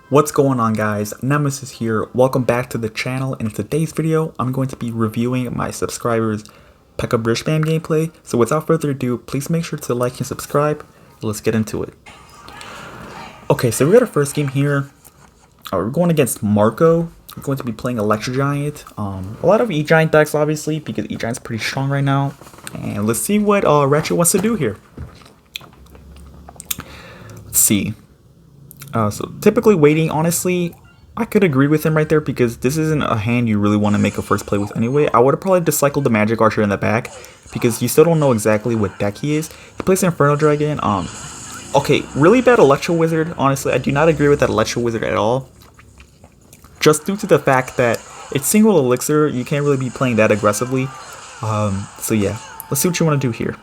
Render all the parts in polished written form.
What's going on, guys? Nemesis here. Welcome back to the channel. In today's video, I'm going to be reviewing my subscribers' Pekka Bridge Spam gameplay. So without further ado, please make sure to like and subscribe. Let's get into it. Okay, so we got our first game here. We're going against Marco. We're going to be playing Electro Giant. A lot of E-Giant decks, obviously, because E-Giant's pretty strong right now. And let's see what Ratchet wants to do here. Let's see. So typically waiting, honestly, I could agree with him right there because this isn't a hand you really want to make a first play with anyway. I would have probably just cycled the Magic Archer in the back because you still don't know exactly what deck he is. He plays Inferno Dragon. Okay, really bad Electro Wizard. Honestly, I do not agree with that Electro Wizard at all. Just due to the fact that it's single elixir, you can't really be playing that aggressively. So yeah, let's see what you want to do here.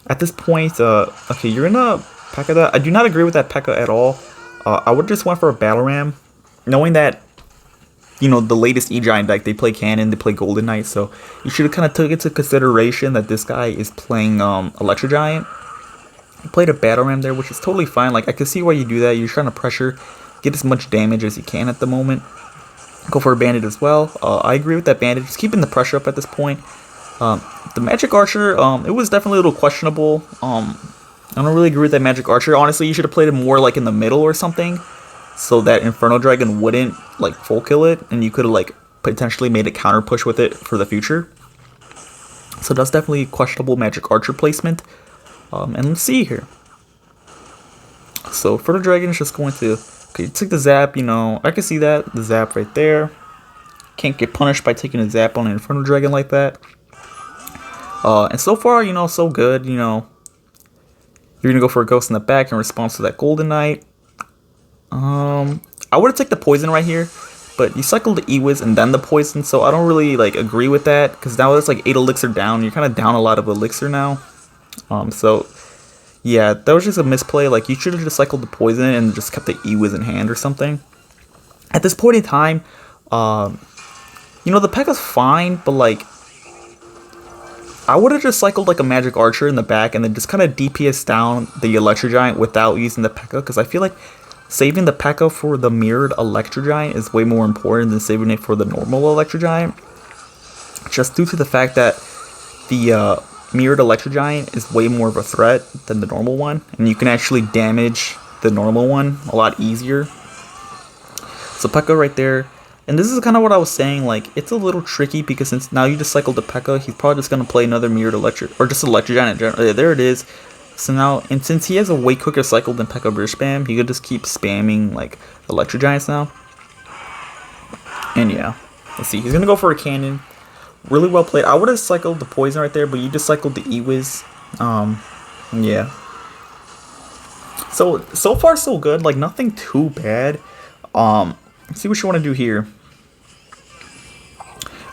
At this point, okay, you're gonna Pekka that. I do not agree with that Pekka at all. I would just went for a Battle Ram, knowing that, you know, the latest E-Giant deck, they play Cannon, they play Golden Knight, so you should have kind of took into consideration that this guy is playing Electro Giant. He played a Battle Ram there, which is totally fine. Like, I can see why you do that. You're trying to pressure, get as much damage as you can at the moment. Go for a Bandit as well. I agree with that Bandit, just keeping the pressure up at this point. The Magic Archer, it was definitely a little questionable. I don't really agree with that Magic Archer. Honestly, you should have played it more like in the middle or something, so that Inferno Dragon wouldn't like full kill it, and you could have like potentially made a counter push with it for the future. So that's definitely questionable Magic Archer placement. And let's see here. So Inferno Dragon is just going to, okay, take the zap. You know, I can see that the zap right there. Can't get punished by taking a zap on an Inferno Dragon like that. And so far, you know, so good. You know. You're going to go for a Ghost in the back in response to that Golden Knight. I would have taken the Poison right here, but you cycled the E-Wiz and then the Poison, so I don't really like agree with that, because now it's like 8 elixir down. You're kind of down a lot of elixir now. So yeah, that was just a misplay. Like, you should have just cycled the Poison and just kept the E-Wiz in hand or something. At this point in time, you know, the Pekka's fine, but like, I would have just cycled like a Magic Archer in the back and then just kind of DPS down the Electro Giant without using the Pekka, because I feel like saving the Pekka for the mirrored Electro Giant is way more important than saving it for the normal Electro Giant. Just due to the fact that the mirrored Electro Giant is way more of a threat than the normal one, and you can actually damage the normal one a lot easier. So Pekka right there. And this is kind of what I was saying, like, it's a little tricky because since now you just cycled the Pekka, he's probably just going to play another mirrored Electric, or just Electro Giant in general. Yeah, there it is. So now, and since he has a way quicker cycle than Pekka Bridge Spam, he could just keep spamming, like, Electro Giants now. And yeah, let's see, he's going to go for a Cannon. Really well played. I would have cycled the Poison right there, but you just cycled the E-Wiz. Yeah. So far so good, like, nothing too bad. Let's see what you want to do here.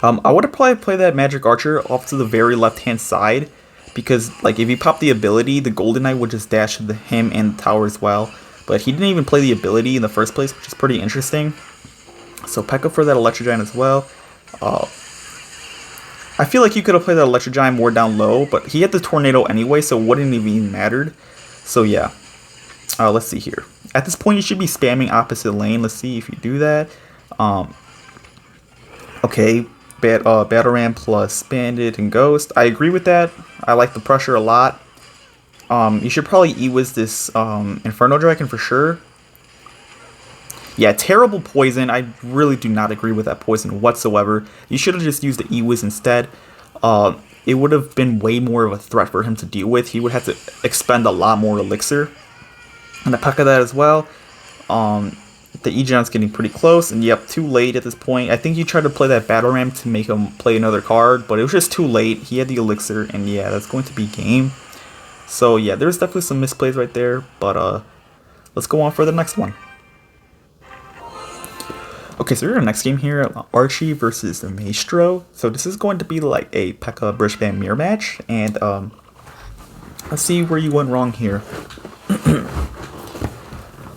I would have probably played that Magic Archer off to the very left-hand side, because, like, if you pop the ability, the Golden Knight would just dash to him and the tower as well. But he didn't even play the ability in the first place, which is pretty interesting. So Pekka for that Electro Giant as well. I feel like you could have played that Electro Giant more down low, but he had the Tornado anyway, so it wouldn't even mattered. So yeah, let's see here. At this point, you should be spamming opposite lane. Let's see if you do that. Okay. Battle Ram plus Bandit and Ghost. I agree with that. I like the pressure a lot. You should probably E-Wiz this Inferno Dragon for sure. Yeah, terrible Poison. I really do not agree with that Poison whatsoever. You should have just used the E-Wiz instead. It would have been way more of a threat for him to deal with. He would have to expend a lot more elixir. And I Pekka that as well. The E-Giant's getting pretty close, and yep, too late at this point. I think you tried to play that Battle Ram to make him play another card, but it was just too late. He had the elixir, and yeah, that's going to be game. So yeah, there's definitely some misplays right there, but let's go on for the next one. Okay, so we're in our next game here, Archie versus the Maestro. So this is going to be like a Pekka Bridge Spam mirror match, and let's see where you went wrong here.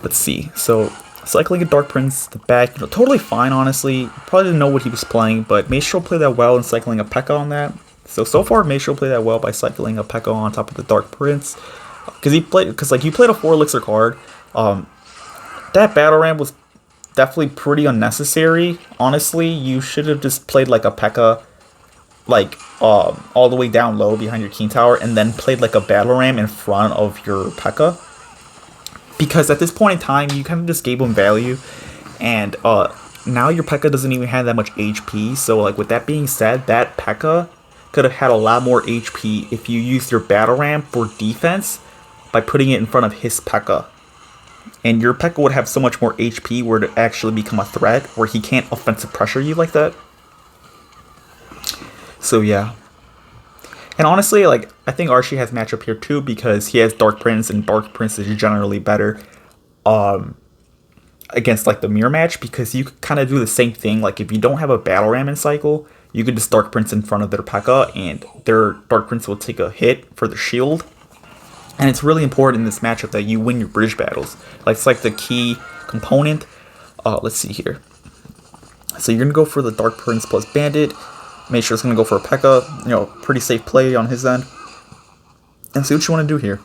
Let's see, so cycling a Dark Prince, the back, you know, totally fine, honestly. Probably didn't know what he was playing, but Maestro played that well and cycling a Pekka on that. So far, Maestro played that well by cycling a Pekka on top of the Dark Prince. Because you played a 4 elixir card. That Battle Ram was definitely pretty unnecessary. Honestly, you should have just played like a Pekka, like all the way down low behind your king tower, and then played like a battle ram in front of your Pekka. Because at this point in time, you kind of just gave him value, and now your Pekka doesn't even have that much HP. So like with that being said, that Pekka could have had a lot more HP if you used your battle ram for defense by putting it in front of his Pekka. And your Pekka would have so much more HP where it actually become a threat, where he can't offensive pressure you like that. So yeah. And honestly, like, I think Archie has matchup here too because he has Dark Prince, and Dark Prince is generally better against like the mirror match, because you could kind of do the same thing. Like if you don't have a battle ram in cycle, you could just Dark Prince in front of their Pekka, and their Dark Prince will take a hit for the shield. And it's really important in this matchup that you win your bridge battles. Like it's like the key component. Let's see here. So you're gonna go for the Dark Prince plus Bandit. Make sure it's gonna go for a Pekka. You know, pretty safe play on his end. And see what you want to do here.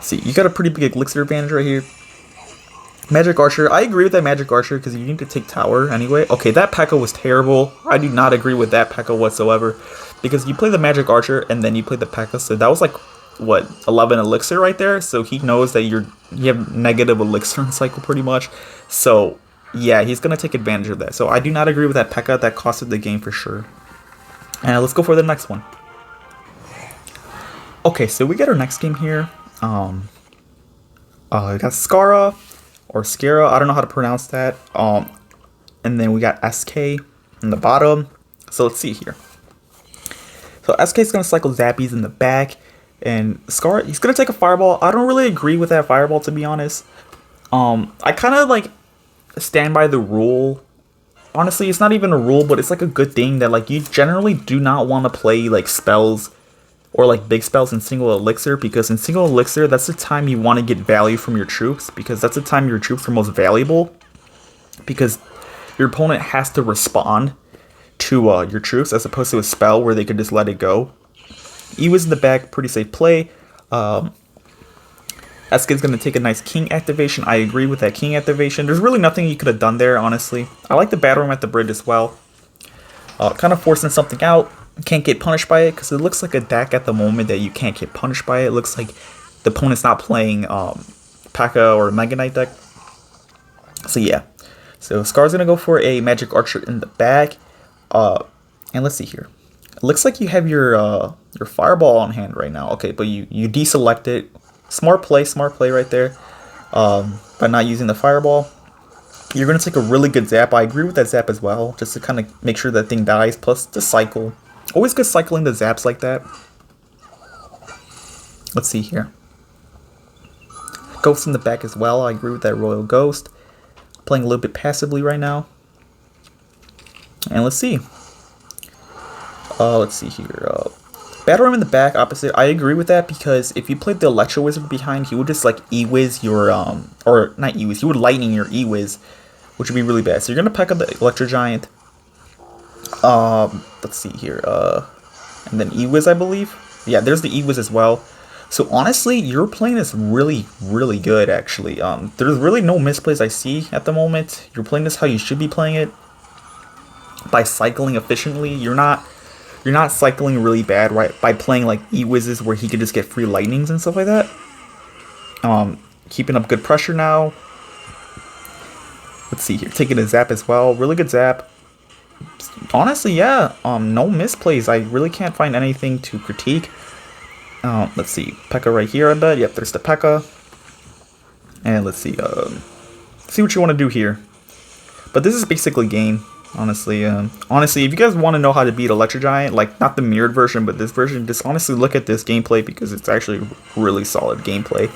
See, you got a pretty big elixir advantage right here. Magic Archer. I agree with that Magic Archer because you need to take tower anyway. Okay, that Pekka was terrible. I do not agree with that Pekka whatsoever. Because you play the Magic Archer and then you play the Pekka. So that was like, what, 11 elixir right there? So he knows that you have negative elixir in cycle pretty much. So yeah, he's going to take advantage of that. So I do not agree with that Pekka. That costed the game for sure. And let's go for the next one. Okay, so we get our next game here. We got Skara or Skara. I don't know how to pronounce that. And then we got SK in the bottom. So let's see here. So SK is going to cycle Zappies in the back. And Skara, he's going to take a Fireball. I don't really agree with that Fireball, to be honest. I kind of like stand by the rule. Honestly, it's not even a rule, but it's like a good thing that like you generally do not want to play like spells or like big spells in single elixir, because in single elixir, that's the time you want to get value from your troops, because that's the time your troops are most valuable, because your opponent has to respond to your troops as opposed to a spell where they could just let it go. Ewa's in the back, pretty safe play. SK's going to take a nice king activation. I agree with that king activation. There's really nothing you could have done there, honestly. I like the battle room at the bridge as well. Kind of forcing something out. Can't get punished by it because it looks like a deck at the moment that you can't get punished by it. It looks like the opponent's not playing Pekka or Mega Knight deck. So yeah. So Scar's going to go for a Magic Archer in the back. And let's see here. It looks like you have your Fireball on hand right now. Okay, but you deselect it. Smart play right there. By not using the Fireball. You're going to take a really good Zap. I agree with that Zap as well, just to kind of make sure that thing dies, plus the cycle. Always good cycling the Zaps like that. Let's see here. Ghost in the back as well. I agree with that Royal Ghost. Playing a little bit passively right now. And let's see. Let's see here. Battle Ram in the back, opposite. I agree with that because if you played the Electro Wizard behind, he would just like E-Wiz your, or not E-Wiz, he would lightning your E-Wiz, which would be really bad. So you're going to pack up the Electro Giant. Let's see here. And then E-Wiz, I believe. Yeah, there's the E-Wiz as well. So honestly, you're playing this really, really good, actually. There's really no misplays I see at the moment. You're playing this how you should be playing it. By cycling efficiently, you're not cycling really bad, right? By playing like E-Wizzes where he could just get free lightnings and stuff like that. Keeping up good pressure now. Let's see here. Taking a Zap as well. Really good Zap. Honestly, yeah. No misplays. I really can't find anything to critique. Let's see. Pekka right here, I bet. Yep, there's the Pekka. And let's see. See what you want to do here. But this is basically game. Honestly, honestly, if you guys want to know how to beat Electro Giant, like not the mirrored version, but this version, just honestly look at this gameplay because it's actually really solid gameplay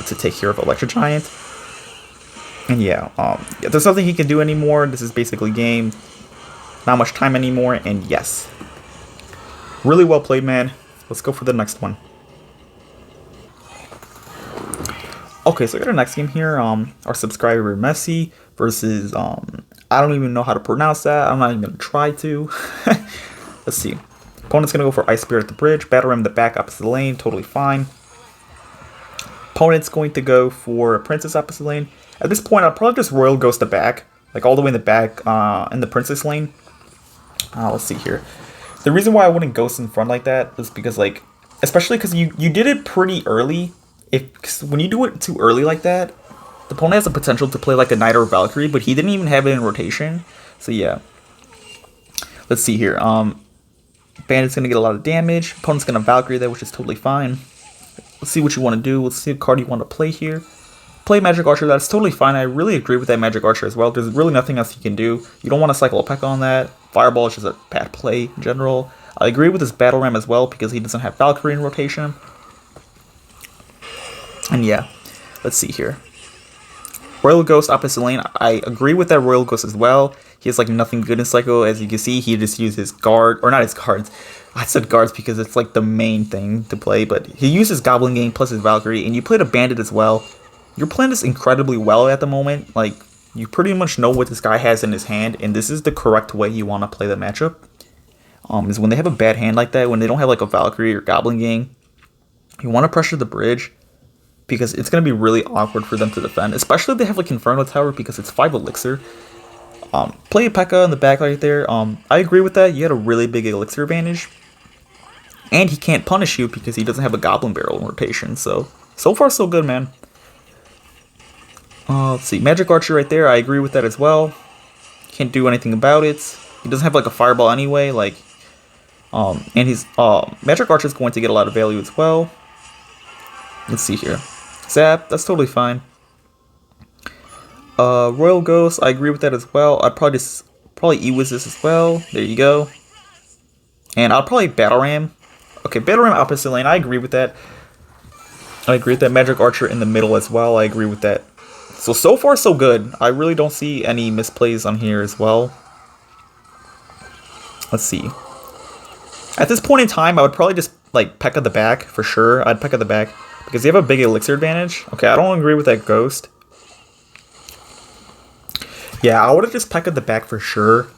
to take care of Electro Giant. And yeah, there's nothing he can do anymore. This is basically game. Not much time anymore, and yes, really well played, man. Let's go for the next one. Okay, so we got our next game here. Our subscriber Messi versus I don't even know how to pronounce that. I'm not even gonna try to. Let's see. Opponent's gonna go for Ice Spirit at the bridge, Battle Ram in the back opposite the lane, totally fine. Opponent's going to go for a Princess opposite lane. At this point, I'll probably just Royal Ghost the back, like all the way in the back in the Princess lane. Let's see here. The reason why I wouldn't Ghost in front like that is because, like, especially because you did it pretty early. When you do it too early like that, the opponent has the potential to play like a Knight or Valkyrie, but he didn't even have it in rotation. So yeah. Let's see here. Bandit's gonna get a lot of damage. Opponent's gonna Valkyrie there, which is totally fine. Let's see what you want to do. Let's see what card you want to play here. Play Magic Archer, that's totally fine. I really agree with that Magic Archer as well. There's really nothing else you can do. You don't want to cycle a Pekka on that. Fireball is just a bad play in general. I agree with his Battle Ram as well because he doesn't have Valkyrie in rotation. And yeah, let's see here. Royal Ghost opposite lane. I agree with that Royal Ghost as well. He has like nothing good in cycle. As you can see, he just used his guard, or not his guards. I said guards because it's like the main thing to play, but he uses Goblin Gang plus his Valkyrie, and you played a Bandit as well. You're playing this incredibly well at the moment. Like, you pretty much know what this guy has in his hand, and this is the correct way you want to play the matchup. Is when they have a bad hand like that, when they don't have like a Valkyrie or Goblin Gang, you want to pressure the bridge, because it's going to be really awkward for them to defend, especially if they have like Inferno Tower because it's 5 Elixir. Play a Pekka in the back right there. I agree with that. You had a really big Elixir advantage. And he can't punish you because he doesn't have a Goblin Barrel in rotation. So far so good, man. Let's see. Magic Archer right there. I agree with that as well. Can't do anything about it. He doesn't have like a Fireball anyway. Like, and his Magic Archer is going to get a lot of value as well. Let's see here. Zap. That's totally fine. Royal Ghost, I agree with that as well. I'd probably E-Wiz this as well. There you go. And I'll probably Battle Ram. Okay, Battle Ram opposite lane, I agree with that. I agree with that. Magic Archer in the middle as well, I agree with that. So far so good. I really don't see any misplays on here as well. Let's see. At this point in time, I would probably just like Pekka the back for sure. I'd Pekka the back because they have a big Elixir advantage. Okay, I don't agree with that Ghost. Yeah, I would have just Pekka the back for sure.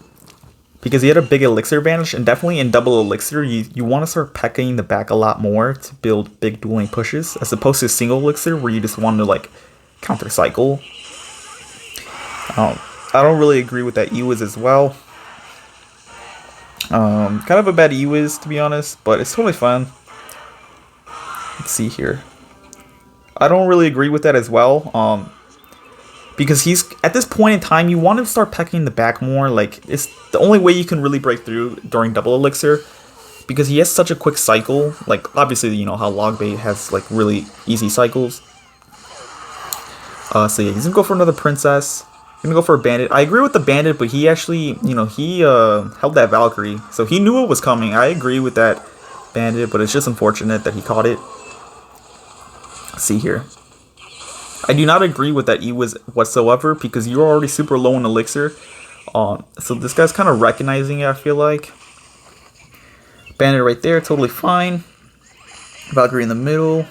Because he had a big Elixir advantage, and definitely in double Elixir, you want to start Pekkaing the back a lot more to build big dueling pushes, as opposed to single Elixir where you just want to like counter cycle. I don't really agree with that E-Wiz as well. Kind of a bad E-Wiz to be honest, but it's totally fun. Let's see here. I don't really agree with that as well. Because he's, at this point in time, you want to start Pekking the back more. Like, it's the only way you can really break through during double Elixir. Because he has such a quick cycle. Like, obviously, you know how Logbait has, like, really easy cycles. So yeah, he's going to go for another Princess. He's going to go for a Bandit. I agree with the Bandit, but he actually, you know, he held that Valkyrie. So he knew it was coming. I agree with that Bandit, but it's just unfortunate that he caught it. Let's see here. I do not agree with that E-Wiz whatsoever because you're already super low in Elixir. So this guy's kind of recognizing it, I feel like. Bandit right there, totally fine. Valkyrie in the middle.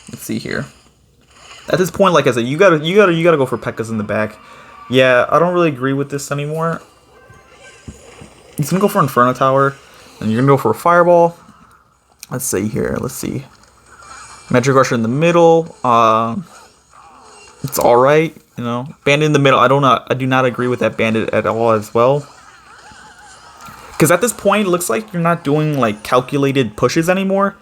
Let's see here. At this point, like I said, you gotta go for Pekkas in the back. Yeah, I don't really agree with this anymore. He's gonna go for Inferno Tower, and you're gonna go for a Fireball. Let's see here. Let's see. Magic Archer in the middle. It's alright, you know. Bandit in the middle, I do not agree with that Bandit at all as well. Because at this point, it looks like you're not doing like calculated pushes anymore.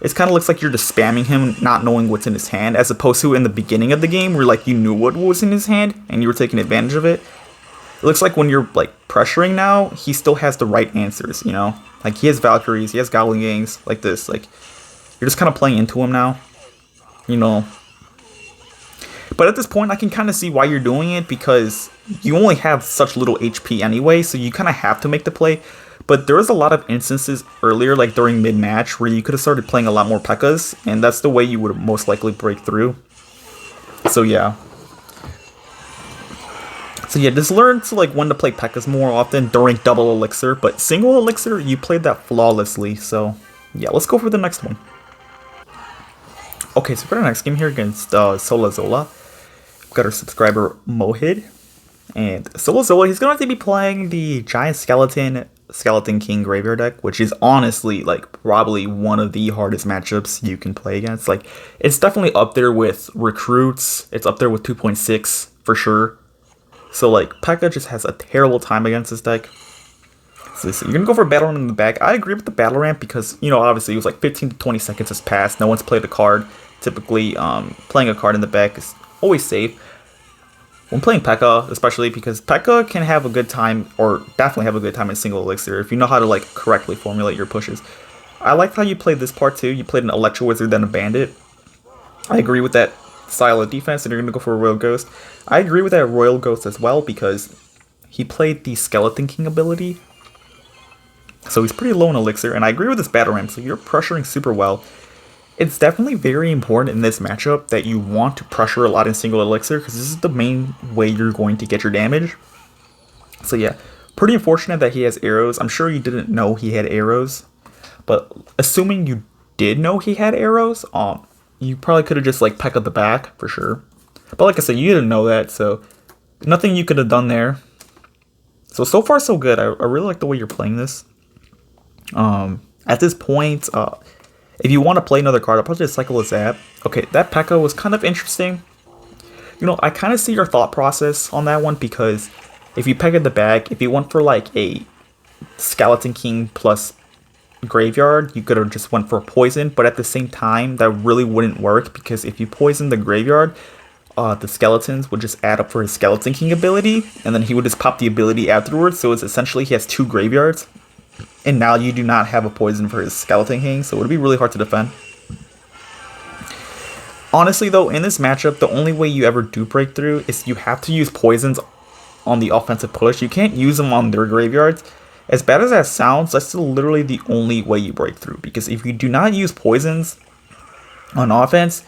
It kind of looks like you're just spamming him, not knowing what's in his hand, as opposed to in the beginning of the game where like you knew what was in his hand and you were taking advantage of it. It looks like when you're like pressuring now, he still has the right answers, you know. Like he has Valkyries, he has Goblin Gangs, like this. Like you're just kind of playing into him now, you know. But at this point, I can kind of see why you're doing it because you only have such little HP anyway, so you kind of have to make the play. But there was a lot of instances earlier, like during mid-match, where you could have started playing a lot more Pekkas, and that's the way you would most likely break through. So yeah. So yeah, just learn to like when to play Pekkas more often during double Elixir, but single Elixir, you played that flawlessly. So yeah, let's go for the next one. Okay, so for the next game here against Sola Zola. We've got our subscriber Mohid. And Sola Zola, he's going to have to be playing the Giant Skeleton Skeleton King Graveyard deck, which is honestly like probably one of the hardest matchups you can play against. Like it's definitely up there with Recruits. It's up there with 2.6 for sure. So like Pekka just has a terrible time against this deck. So you're gonna go for a battle ramp in the back. I agree with the battle ramp because obviously it was like 15 to 20 seconds has passed. No one's played a card. Typically, playing a card in the back is always safe. When playing Pekka, especially because Pekka can have a good time, or definitely have a good time in single elixir if you know how to like correctly formulate your pushes. I liked how you played this part too. You played an Electro Wizard, then a Bandit. I agree with that style of defense, and you're gonna go for a Royal Ghost. I agree with that Royal Ghost as well because he played the Skeleton King ability, so he's pretty low in elixir. And I agree with this battle ramp, so you're pressuring super well. It's definitely very important in this matchup that you want to pressure a lot in single elixir because this is the main way you're going to get your damage. So yeah, pretty unfortunate that he has arrows. I'm sure you didn't know he had arrows, but assuming you did know he had arrows, you probably could have just like Pekka the back for sure. But like I said, you didn't know that, so nothing you could have done there. So far so good. I really like the way you're playing this. At this point, if you want to play another card, I'll probably just cycle a Zap. Okay, that Pekka was kind of interesting. I kind of see your thought process on that one because if you Pekka the back, if you went for like a Skeleton King plus Graveyard, you could have just went for Poison, but at the same time, that really wouldn't work because if you poison the Graveyard, the skeletons would just add up for his Skeleton King ability, and then he would just pop the ability afterwards, so it's essentially he has 2 graveyards. And now you do not have a poison for his Skeleton King, so it would be really hard to defend. Honestly though, in this matchup, the only way you ever do break through is you have to use poisons on the offensive push. You can't use them on their graveyards. As bad as that sounds, that's literally the only way you break through. Because if you do not use poisons on offense,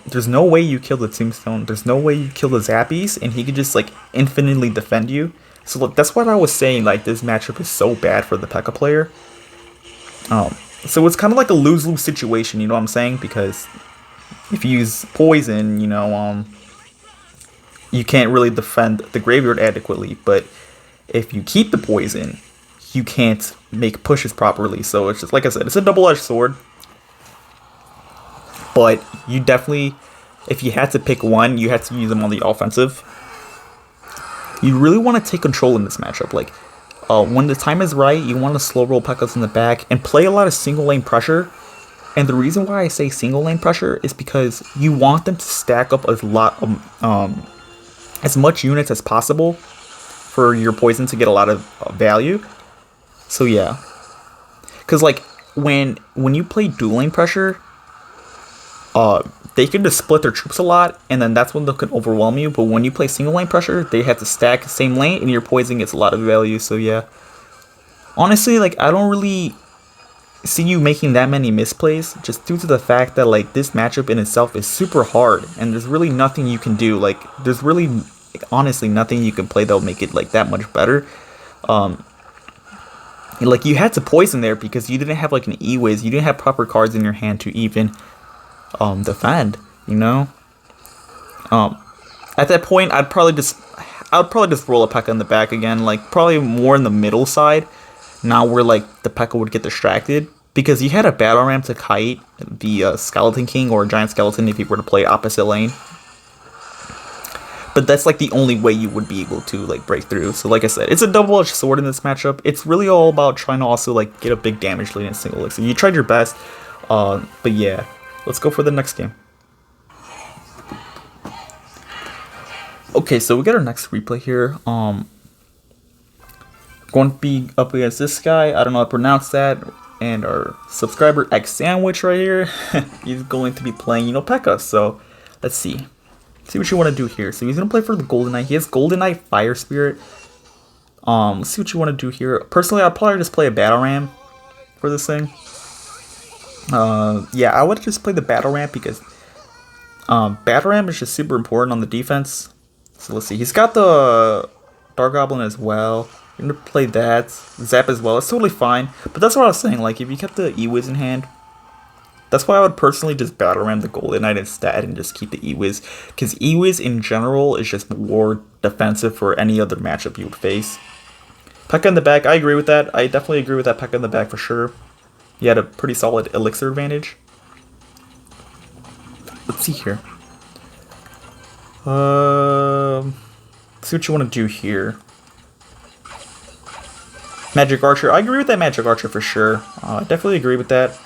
there's no way you kill the Tombstone. There's no way you kill the Zappies, and he could just like infinitely defend you. So look, that's what I was saying, like, this matchup is so bad for the Pekka player. So it's kind of like a lose-lose situation, you know what I'm saying? Because if you use poison, you can't really defend the graveyard adequately. But if you keep the poison, you can't make pushes properly. So it's just, like I said, it's a double-edged sword. But you definitely, if you had to pick one, you had to use them on the offensive. You really want to take control in this matchup. Like, when the time is right, you want to slow roll Pekkas in the back and play a lot of single lane pressure. And the reason why I say single lane pressure is because you want them to stack up as much units as possible for your poison to get a lot of value. So yeah, because like when you play dual lane pressure, they can just split their troops a lot, and then that's when they can overwhelm you. But when you play single lane pressure, they have to stack the same lane, and your poison gets a lot of value. So yeah, honestly, like I don't really see you making that many misplays, just due to the fact that like this matchup in itself is super hard, and there's really nothing you can do. Like there's really, like, honestly, nothing you can play that'll make it like that much better. Like you had to poison there because you didn't have like an E-Wiz, you didn't have proper cards in your hand to even defend, at that point I'd probably just roll a Pekka in the back again, like probably more in the middle side, now where like the Pekka would get distracted, because you had a battle ramp to kite the Skeleton King or Giant Skeleton if you were to play opposite lane, but that's like the only way you would be able to like break through. So like I said, it's a double-edged sword in this matchup. It's really all about trying to also like get a big damage lead in single elixir. You tried your best, but yeah. Let's go for the next game. Okay, so we got our next replay here. Going to be up against this guy. I don't know how to pronounce that. And our subscriber X Sandwich right here. He's going to be playing, Pekka. So let's see. See what you want to do here. So he's going to play for the Golden Knight. He has Golden Knight Fire Spirit. Let's see what you want to do here. Personally, I'd probably just play a Battle Ram for this thing. Yeah, I would just play the Battle Ramp because Battle Ramp is just super important on the defense. So let's see, he's got the Dark Goblin as well. You're gonna play that Zap as well. It's totally fine. But that's what I was saying. Like if you kept the E-Wiz in hand, that's why I would personally just Battle Ram the Golden Knight instead and just keep the E-Wiz, because E-Wiz in general is just more defensive for any other matchup you would face. Pekka in the back, I agree with that. I definitely agree with that Pekka in the back for sure. He had a pretty solid elixir advantage. Let's see here. See what you want to do here. Magic Archer. I agree with that Magic Archer for sure. I definitely agree with that.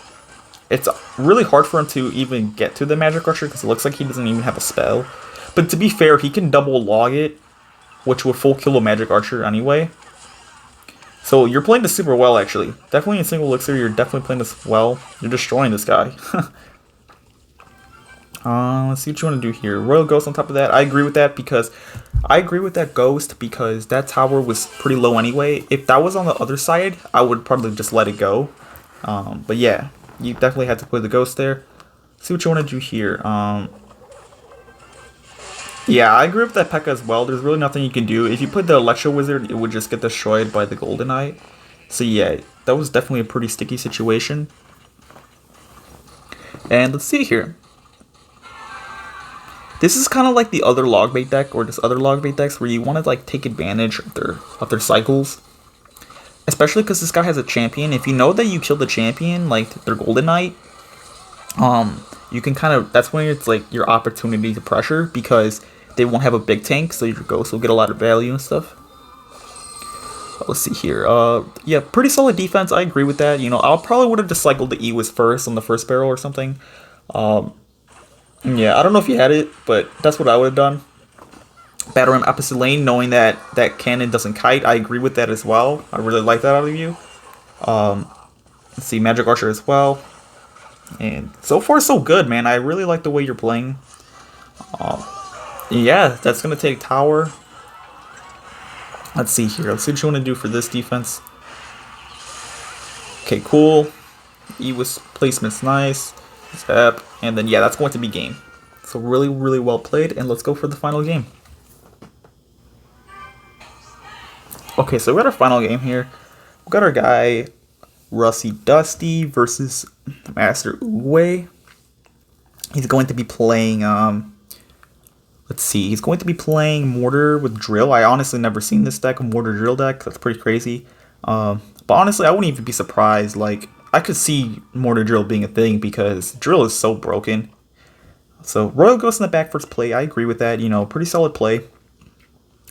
It's really hard for him to even get to the Magic Archer because it looks like he doesn't even have a spell. But to be fair, he can double log it, which would full kill a Magic Archer anyway. So you're playing this super well, actually. Definitely in single elixir, you're definitely playing this well. You're destroying this guy. Let's see what you want to do here. Royal Ghost on top of that. I agree with that because that tower was pretty low anyway. If that was on the other side, I would probably just let it go. But yeah, you definitely had to play the Ghost there. See what you want to do here. Yeah, I agree with that Pekka as well. There's really nothing you can do. If you put the Electro Wizard, it would just get destroyed by the Golden Knight. So yeah, that was definitely a pretty sticky situation. And let's see here. This is kind of like the other log bait deck, or just other log bait decks, where you want to like take advantage of their cycles. Especially because this guy has a champion. If you know that you kill the champion, like their Golden Knight, you can kind of, that's when it's like your opportunity to pressure, because they won't have a big tank, so your Ghost will get a lot of value and stuff. Let's see here. Yeah, pretty solid defense. I agree with that. You know, I probably would have just cycled the Ewis first on the first barrel or something. Yeah, I don't know if you had it, but that's what I would have done. Battle Ram opposite lane, knowing that that cannon doesn't kite. I agree with that as well. I really like that out of you. Let's see, Magic Archer as well. And so far, so good, man. I really like the way you're playing. Yeah, that's going to take tower. Let's see here. Let's see what you want to do for this defense. Okay, cool. Ewis placement's nice. Zap. And then, yeah, that's going to be game. So really, really well played. And let's go for the final game. Okay, so we got our final game here. We got our guy, Rusty Dusty versus Master Uwe. He's going to be playing, let's see, he's going to be playing Mortar with Drill. I honestly never seen this deck, a Mortar Drill deck. That's pretty crazy. But honestly, I wouldn't even be surprised. Like, I could see Mortar Drill being a thing because Drill is so broken. So, Royal Ghost in the back first play. I agree with that. You know, pretty solid play.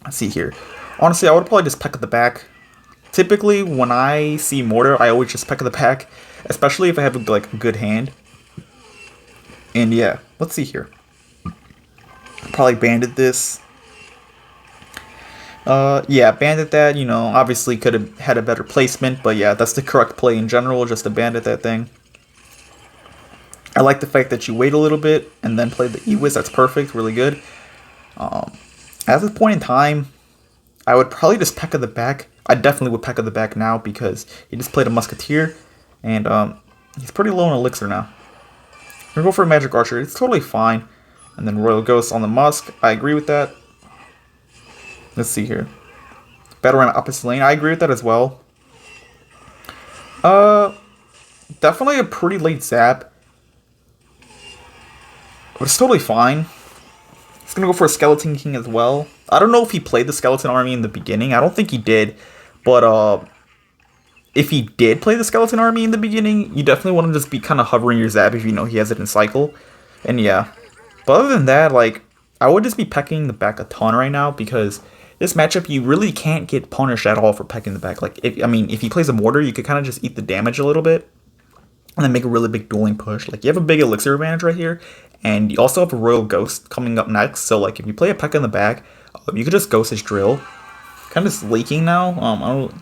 Let's see here. Honestly, I would probably just Pekka the back. Typically, when I see Mortar, I always just Pekka the back. Especially if I have, like, a good hand. And yeah, let's see here. Probably banded this. Yeah, banded that, you know, obviously could have had a better placement, but yeah, that's the correct play in general, just to bandit that thing. I like the fact that you wait a little bit and then play the Ewis. That's perfect, really good. At this point in time, I would probably just Pekka the back. I definitely would Pekka the back now because he just played a Musketeer, and he's pretty low in elixir now. We're going to go for a Magic Archer. It's totally fine. And then Royal Ghost on the Musk. I agree with that. Let's see here. Battle Ram opposite lane. I agree with that as well. Definitely a pretty late zap. But it's totally fine. He's going to go for a Skeleton King as well. I don't know if he played the Skeleton Army in the beginning. I don't think he did. But if he did play the Skeleton Army in the beginning, you definitely want to just be kind of hovering your zap if you know he has it in cycle. And yeah. But other than that, like, I would just be pecking the back a ton right now because this matchup, you really can't get punished at all for pecking the back. Like, if he plays a Mortar, you could kind of just eat the damage a little bit and then make a really big dueling push. Like, you have a big elixir advantage right here, and you also have a Royal Ghost coming up next. So, like, if you play a Pekka in the back, you could just Ghost his Drill. Kind of just leaking now. I don't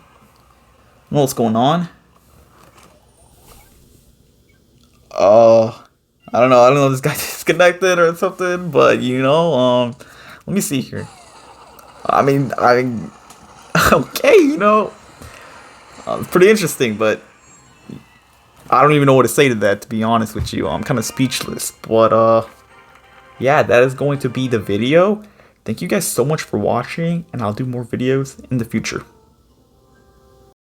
know what's going on. I don't know. This guy disconnected or something, but you know, let me see here. I mean, okay, you know, it's pretty interesting, but I don't even know what to say to that, to be honest with you. I'm kind of speechless, but yeah, that is going to be the video. Thank you guys so much for watching, and I'll do more videos in the future.